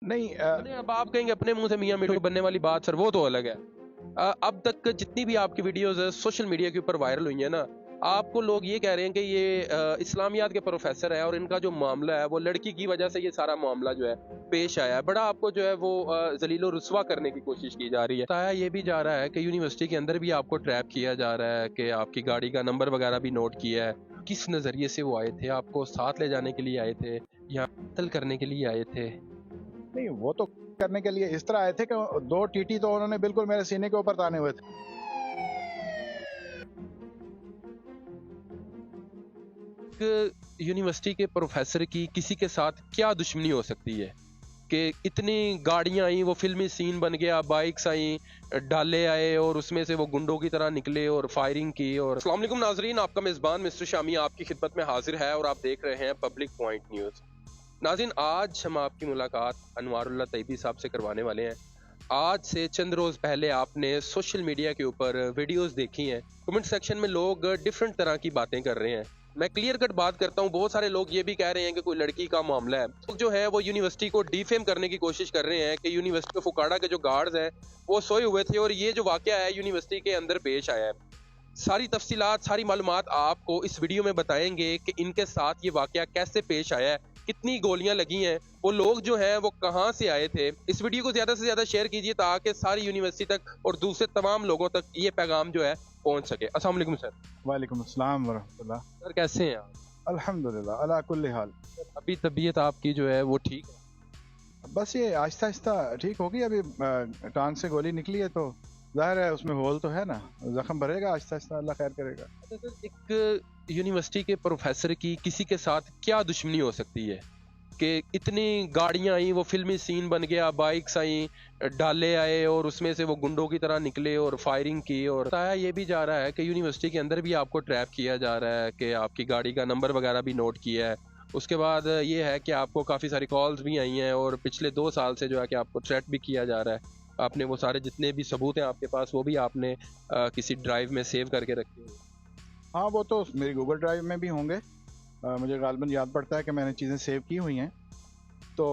नहीं अब आप कहेंगे अपने मुंह से मियां मिट्टू बनने वाली बात, सर वो तो अलग है। अब तक जितनी भी आपकी वीडियोस सोशल मीडिया के ऊपर वायरल हुई है ना, आपको लोग ये कह रहे हैं कि ये इस्लामियात के प्रोफेसर है और इनका जो मामला है वो लड़की की वजह से ये सारा मामला जो है पेश आया है। बड़ा आपको जो है वो जलीलो रुस्वा करने की कोशिश की जा रही है। बताया ये भी जा रहा है कि यूनिवर्सिटी के अंदर भी आपको ट्रैप किया जा रहा है कि आपकी गाड़ी का नंबर वगैरह भी नोट किया है। किस नजरिए से वो आए थे? आपको साथ ले जाने के लिए आए थे या कत्ल करने के लिए आए थे? नहीं, वो तो करने के लिए इस तरह आए थे कि 2 टीटी तो उन्होंने बिल्कुल मेरे सीने के ऊपर ताने हुए थे। यूनिवर्सिटी के प्रोफेसर की किसी के साथ क्या दुश्मनी हो सकती है कि इतनी गाड़ियां आई, वो फिल्मी सीन बन गया, बाइक्स आई, डाले आए और उसमें से वो गुंडों की तरह निकले और फायरिंग की। और अस्सलाम वालेकुम नाजरीन, आपका मेज़बान मिस्टर शामी आपकी खिदमत में हाजिर है और आप देख रहे हैं पब्लिक पॉइंट न्यूज़। नाज़रीन, आज हम आपकी मुलाकात अनवारुल्लाह तैयबी साहब से करवाने वाले हैं। आज से चंद रोज़ पहले आपने सोशल मीडिया के ऊपर वीडियोस देखी हैं। कमेंट सेक्शन में लोग डिफरेंट तरह की बातें कर रहे हैं। मैं क्लियर कट बात करता हूँ, बहुत सारे लोग ये भी कह रहे हैं कि कोई लड़की का मामला है। लोग जो है वो यूनिवर्सिटी को डिफेम करने की कोशिश कर रहे हैं कि यूनिवर्सिटी में फुकाड़ा के जो गार्ड्स हैं वो सोए हुए थे और ये जो वाकया है यूनिवर्सिटी के अंदर पेश आया है। सारी तफसीलात, सारी मालूमात आपको इस वीडियो में बताएंगे कि इनके साथ ये वाकया कैसे पेश आया है, कितनी गोलियां लगी हैं, वो लोग जो हैं वो कहां से आए थे। इस वीडियो को ज्यादा से ज्यादा शेयर कीजिए ताकि सारी यूनिवर्सिटी तक और दूसरे तमाम लोगों तक ये पैगाम जो है पहुंच सके। अस्सलाम वालेकुम सर। वालेकुम अस्सलाम वरहमतुल्लाह। सर कैसे हैं आप? अल्हम्दुलिल्लाह अला कुल्ली हाल। अभी तबीयत आपकी जो है वो ठीक है? बस ये आहिस्ता आहिस्ता ठीक होगी। अभी टांग से गोली निकली है तो जाहिर है उसमें होल तो है ना, जख्म भरेगा आहिस्ता आहिस्ता, अल्लाह खैर करेगा। अच्छा सर, एक यूनिवर्सिटी के प्रोफेसर की किसी के साथ क्या दुश्मनी हो सकती है कि इतनी गाड़ियां आई, वो फिल्मी सीन बन गया, बाइक्स आई, डाले आए और उसमें से वो गुंडों की तरह निकले और फायरिंग की। और बताया ये भी जा रहा है कि यूनिवर्सिटी के अंदर भी आपको ट्रैप किया जा रहा है कि आपकी गाड़ी का नंबर वगैरह भी नोट किया है। उसके बाद ये है कि आपको काफ़ी सारी कॉल्स भी आई हैं और पिछले 2 साल से जो है कि आपको थ्रेट भी किया जा रहा है। आपने वो सारे जितने भी सबूत हैं आपके पास वो भी आपने किसी ड्राइव में सेव करके रखे हैं। हाँ, वो तो मेरी गूगल ड्राइव में भी होंगे। मुझे गालिबन याद पड़ता है कि मैंने चीज़ें सेव की हुई हैं। तो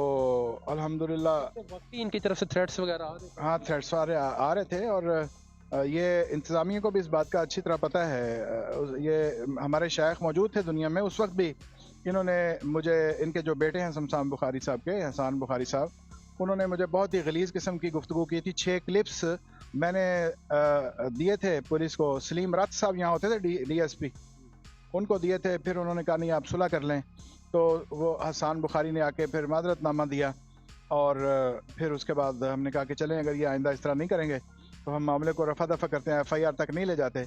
अल्हम्दुलिल्लाह वाकई इनकी तरफ से थ्रेट्स वगैरह आ रहे थे? हाँ, थ्रेट्स आ रहे थे और ये इंतज़ामिया को भी इस बात का अच्छी तरह पता है। ये हमारे शायख मौजूद थे दुनिया में उस वक्त भी, इन्होंने मुझे, इनके जो बेटे हैं शमशान बुखारी साहब के, एहसान बुखारी साहब, उन्होंने मुझे बहुत ही गलीज़ किस्म की गुफ्तगू की थी। 6 क्लिप्स मैंने दिए थे पुलिस को। सलीम रत साहब यहाँ होते थे DSP, उनको दिए थे। फिर उन्होंने कहा नहीं आप सुलह कर लें, तो वो हसान बुखारी ने आके फिर मादरतनामा दिया और फिर उसके बाद हमने कहा कि चलें अगर ये आइंदा इस तरह नहीं करेंगे तो हम मामले को रफा दफा करते हैं, FIR तक नहीं ले जाते।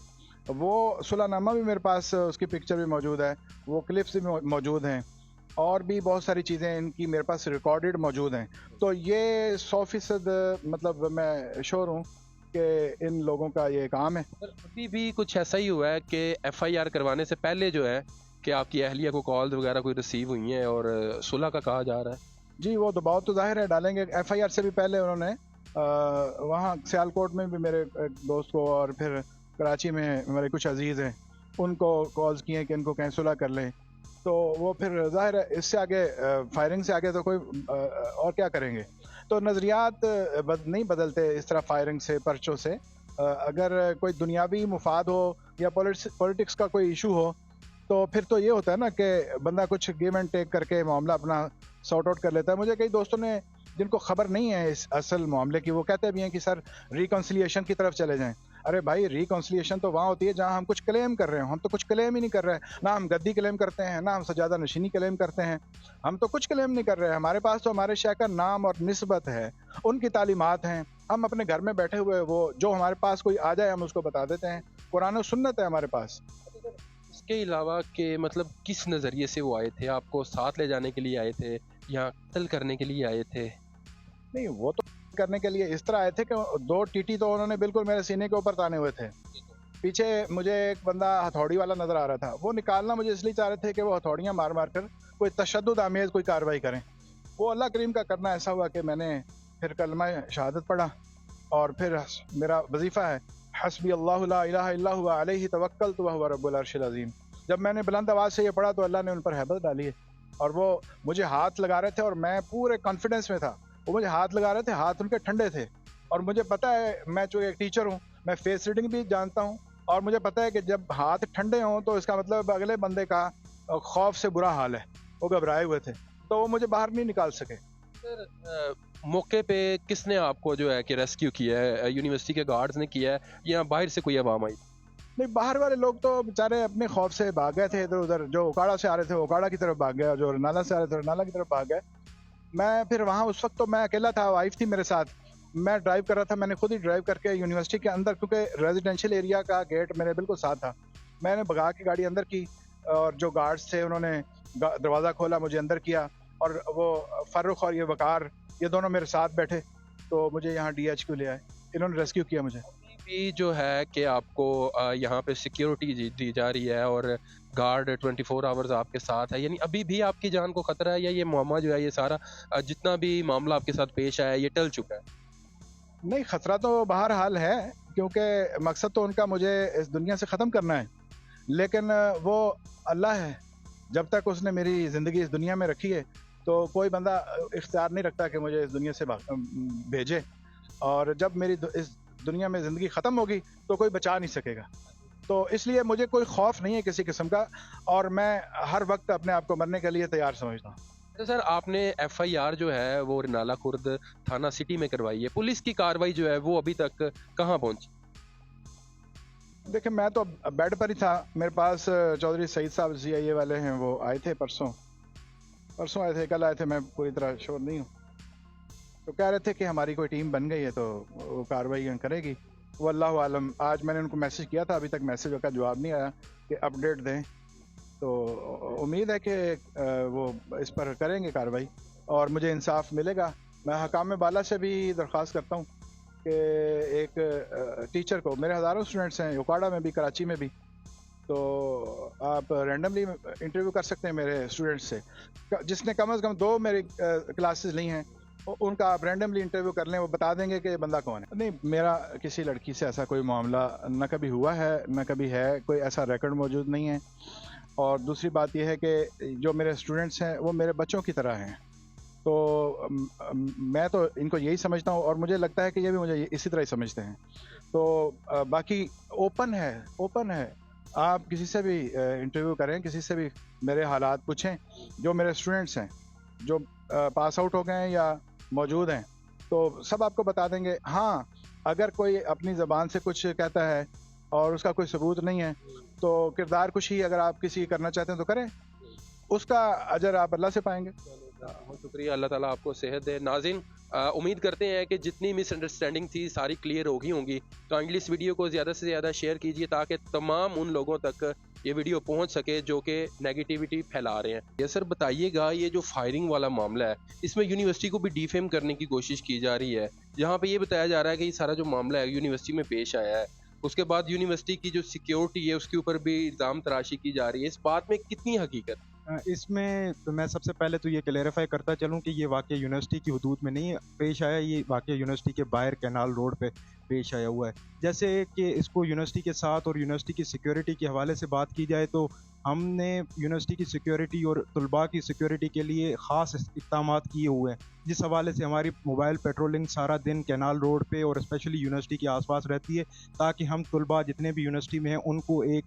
वो सुलहनामा भी मेरे पास, उसकी पिक्चर भी मौजूद है, वो क्लिप्स भी मौजूद हैं और भी बहुत सारी चीज़ें इनकी मेरे पास रिकॉर्डेड मौजूद हैं। तो ये 100% मतलब मैं श्योर हूँ कि इन लोगों का ये काम है। अभी भी कुछ ऐसा ही हुआ है कि FIR करवाने से पहले जो है कि आपकी अहलिया को कॉल वगैरह कोई रिसीव हुई हैं और सुलह का कहा जा रहा है? जी, वो दबाव तो जाहिर है डालेंगे। FIR से भी पहले उन्होंने वहाँ सियालकोट में भी मेरे एक दोस्त को और फिर कराची में मेरे कुछ अजीज़ हैं उनको कॉल्स किए कि इनको कहीं सुलह कर लें। तो वो फिर जाहिर है इससे आगे फायरिंग से आगे तो कोई और क्या करेंगे। तो नज़रियात नहीं बदलते इस तरह फायरिंग से, पर्चों से। अगर कोई दुनियावी मुफाद हो या पॉलिटिक्स का कोई इशू हो तो फिर तो ये होता है ना कि बंदा कुछ गिव एंड टेक करके मामला अपना सॉर्ट आउट कर लेता है। मुझे कई दोस्तों ने, जिनको खबर नहीं है इस असल मामले की, वो कहते भी हैं कि सर रिकॉन्सिलिएशन की तरफ चले जाएं। अरे भाई, रिकॉन्सिलिएशन तो वहाँ होती है जहाँ हम कुछ क्लेम कर रहे हो। हम तो कुछ क्लेम ही नहीं कर रहे हैं, ना हम गद्दी क्लेम करते हैं, ना हम सजादा नशीनी क्लेम करते हैं। हम तो कुछ क्लेम नहीं कर रहे हैं। हमारे पास तो हमारे शेख का नाम और निस्बत है, उनकी तालीमात हैं। हम अपने घर में बैठे हुए वो जो हमारे पास कोई आ जाए हम उसको बता देते हैं। कुरान और सुन्नत है हमारे पास। इसके अलावा कि मतलब किस नज़रिए से वो आए थे? आपको साथ ले जाने के लिए आए थे या कत्ल करने के लिए आए थे? नहीं, वो तो करने के लिए इस तरह आए थे कि 2 टीटी तो उन्होंने बिल्कुल मेरे सीने के ऊपर ताने हुए थे। पीछे मुझे एक बंदा हथौड़ी वाला नजर आ रहा था, वो निकालना मुझे इसलिए चाह रहे थे कि वो हथौड़ियाँ मार मार कर कोई तशद्दुद आमेज कोई कार्रवाई करें। वो अल्लाह करीम का करना ऐसा हुआ कि मैंने फिर कलमा शहादत पढ़ा और फिर मेरा वजीफ़ा है हस्बी अल्लाहु ला इलाहा इल्ला हुवा अलैहि तवक्कलतु व हुवा रब्बुल अर्शिल अज़ीम। जब मैंने बुलंद आवाज़ से ये पढ़ा तो अल्लाह ने उन पर हैबत डाली है और वो मुझे हाथ लगा रहे थे और मैं पूरे कॉन्फिडेंस में था وہ مجھے ہاتھ لگا رہے تھے, ہاتھ ان کے ٹھنڈے تھے, اور مجھے پتا ہے میں چونکہ ایک ٹیچر ہوں, میں فیس ریڈنگ بھی جانتا ہوں, اور مجھے پتا ہے کہ جب ہاتھ ٹھنڈے ہوں تو اس کا مطلب اگلے بندے کا خوف سے برا حال ہے, وہ گھبرائے ہوئے تھے, تو وہ مجھے باہر نہیں نکال سکے. سر موقع پہ کس نے آپ کو جو ہے کہ ریسکیو کیا ہے؟ یونیورسٹی کے گارڈز نے کیا ہے یا باہر سے کوئی عوام آئی؟ نہیں, باہر والے لوگ تو بیچارے اپنے خوف سے بھاگ گئے تھے ادھر ادھر, جو اوکاڑا سے آ رہے تھے وہ اوکاڑا کی طرف بھاگ گئے, اور جو رنالا سے آ رہے تھے رنالا کی طرف بھاگ گئے. میں پھر وہاں اس وقت تو میں اکیلا تھا, وائف تھی میرے ساتھ, میں ڈرائیو کر رہا تھا, میں نے خود ہی ڈرائیو کر کے یونیورسٹی کے اندر, کیونکہ ریزیڈینشیل ایریا کا گیٹ میرے بالکل ساتھ تھا, میں نے بھگا کے گاڑی اندر کی, اور جو گارڈز تھے انہوں نے دروازہ کھولا, مجھے اندر کیا, اور وہ فاروق اور یہ وقار یہ دونوں میرے ساتھ بیٹھے, تو مجھے یہاں ڈی ایچ کیو لے آئے, انہوں نے ریسکیو کیا مجھے. بھی جو ہے کہ آپ کو یہاں پہ سیکیورٹی دی جا رہی ہے اور گارڈ 24 آورز آپ کے ساتھ ہے, یعنی ابھی بھی آپ کی جان کو خطرہ ہے, یا یہ معاملہ جو ہے یہ سارا جتنا بھی معاملہ آپ کے ساتھ پیش آیا ہے یہ ٹل چکا ہے؟ نہیں, خطرہ تو بہرحال ہے, کیونکہ مقصد تو ان کا مجھے اس دنیا سے ختم کرنا ہے, لیکن وہ اللہ ہے, جب تک اس نے میری زندگی اس دنیا میں رکھی ہے تو کوئی بندہ اختیار نہیں رکھتا کہ مجھے اس دنیا سے بھیجے, اور جب میری اس دنیا میں زندگی ختم ہوگی تو کوئی بچا نہیں سکے گا. تو اس لیے مجھے کوئی خوف نہیں ہے کسی قسم کا, اور میں ہر وقت اپنے آپ کو مرنے کے لیے تیار سمجھتا ہوں. تو سر آپ نے ایف آئی آر جو ہے وہ رنالا خرد تھانہ سٹی میں کروائی ہے, پولیس کی کاروائی جو ہے وہ ابھی تک کہاں پہنچی؟ دیکھیں, میں تو بیڈ پر ہی تھا, میرے پاس چودھری سعید صاحب سی آئی اے والے ہیں, وہ آئے تھے پرسوں آئے تھے, کل آئے تھے, میں پوری طرح شور نہیں ہوں, تو کہہ رہے تھے کہ ہماری کوئی ٹیم بن گئی ہے تو وہ کاروائی کرے گی, وہ اللہ عالم. آج میں نے ان کو میسج کیا تھا, ابھی تک میسج کا جواب نہیں آیا کہ اپڈیٹ دیں, تو امید ہے کہ وہ اس پر کریں گے کاروائی اور مجھے انصاف ملے گا. میں حکام بالا سے بھی درخواست کرتا ہوں کہ ایک ٹیچر کو, میرے ہزاروں اسٹوڈنٹس ہیں اوکاڑا میں بھی کراچی میں بھی, تو آپ رینڈملی انٹرویو کر سکتے ہیں میرے اسٹوڈنٹس سے, جس نے کم از کم 2 میری کلاسز لی ہیں, ان کا آپ رینڈملی انٹرویو کر لیں, وہ بتا دیں گے کہ یہ بندہ کون ہے. نہیں, میرا کسی لڑکی سے ایسا کوئی معاملہ نہ کبھی ہوا ہے نہ کبھی ہے, کوئی ایسا ریکارڈ موجود نہیں ہے. اور دوسری بات یہ ہے کہ جو میرے اسٹوڈنٹس ہیں وہ میرے بچوں کی طرح ہیں, تو میں تو ان کو یہی سمجھتا ہوں, اور مجھے لگتا ہے کہ یہ بھی مجھے اسی طرح ہی سمجھتے ہیں. تو باقی اوپن ہے, آپ کسی سے بھی انٹرویو کریں, کسی سے بھی میرے حالات پوچھیں, جو میرے اسٹوڈنٹس ہیں جو پاس آؤٹ ہو گئے ہیں یا موجود ہیں, تو سب آپ کو بتا دیں گے. ہاں, اگر کوئی اپنی زبان سے کچھ کہتا ہے اور اس کا کوئی ثبوت نہیں ہے, تو کردار کشی اگر آپ کسی کرنا چاہتے ہیں تو کریں, اس کا اجر آپ اللہ سے پائیں گے. بہت شکریہ, اللہ تعالیٰ آپ کو صحت دے. ناظرین, امید کرتے ہیں کہ جتنی مس انڈرسٹینڈنگ تھی ساری کلیئر ہو گئی ہوں گی. کائنڈلی اس ویڈیو کو زیادہ سے زیادہ شیئر کیجیے تاکہ تمام ان لوگوں تک یہ ویڈیو پہنچ سکے جو کہ نیگیٹیوٹی پھیلا رہے ہیں. یہ سر بتائیے گا, یہ جو فائرنگ والا معاملہ ہے اس میں یونیورسٹی کو بھی ڈیفیم کرنے کی کوشش کی جا رہی ہے, جہاں پہ یہ بتایا جا رہا ہے کہ یہ سارا جو معاملہ ہے یونیورسٹی میں پیش آیا ہے, اس کے بعد یونیورسٹی کی جو سیکیورٹی ہے اس کے اوپر بھی الزام تراشی کی جا رہی ہے, اس بات میں کتنی حقیقت؟ اس میں تو میں سب سے پہلے تو یہ کلیریفائی کرتا چلوں کہ یہ واقعہ یونیورسٹی کی حدود میں نہیں پیش آیا, یہ واقعہ یونیورسٹی کے باہر کینال روڈ پہ پیش آیا ہوا ہے. جیسے کہ اس کو یونیورسٹی کے ساتھ اور یونیورسٹی کی سیکیورٹی کے حوالے سے بات کی جائے تو ہم نے یونیورسٹی کی سیکیورٹی اور طلباء کی سیکیورٹی کے لیے خاص اقدامات کیے ہوئے ہیں, جس حوالے سے ہماری موبائل پیٹرولنگ سارا دن کینال روڈ پہ اور اسپیشلی یونیورسٹی کے آس پاس رہتی ہے, تاکہ ہم طلباء جتنے بھی یونیورسٹی میں ہیں ان کو ایک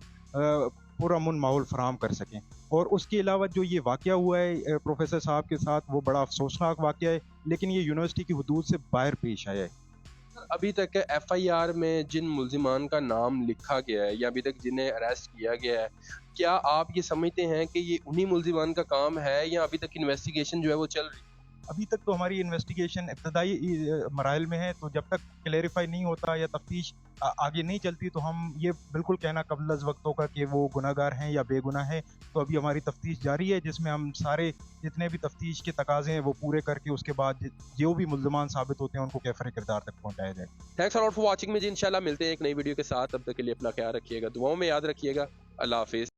پرامن ماحول فراہم کر سکیں. اور اس کے علاوہ جو یہ واقعہ ہوا ہے پروفیسر صاحب کے ساتھ, وہ بڑا افسوسناک واقعہ ہے, لیکن یہ یونیورسٹی کی حدود سے باہر پیش آیا ہے. ابھی تک ایف آئی آر میں جن ملزمان کا نام لکھا گیا ہے یا ابھی تک جنہیں اریسٹ کیا گیا ہے, کیا آپ یہ سمجھتے ہیں کہ یہ انہی ملزمان کا کام ہے یا ابھی تک انویسٹیگیشن جو ہے وہ چل رہی ہے؟ ابھی تک تو ہماری انویسٹیگیشن ابتدائی مراحل میں ہے, تو جب تک کلیریفائی نہیں ہوتا یا تفتیش آگے نہیں چلتی تو ہم یہ بالکل کہنا قبل از وقت ہوگا کہ وہ گناہ گار ہیں یا بے گناہ ہیں. تو ابھی ہماری تفتیش جاری ہے, جس میں ہم سارے جتنے بھی تفتیش کے تقاضے ہیں وہ پورے کر کے اس کے بعد جو بھی ملزمان ثابت ہوتے ہیں ان کو کیفر کردار تک پہنچایا جائے. Thanks allot for watching. میں جی انشاءاللہ ملتے ہیں ایک نئی ویڈیو کے ساتھ, تب تک کے لیے اپنا خیال رکھیے گا, دعاؤں میں یاد رکھیے گا. اللہ حافظ.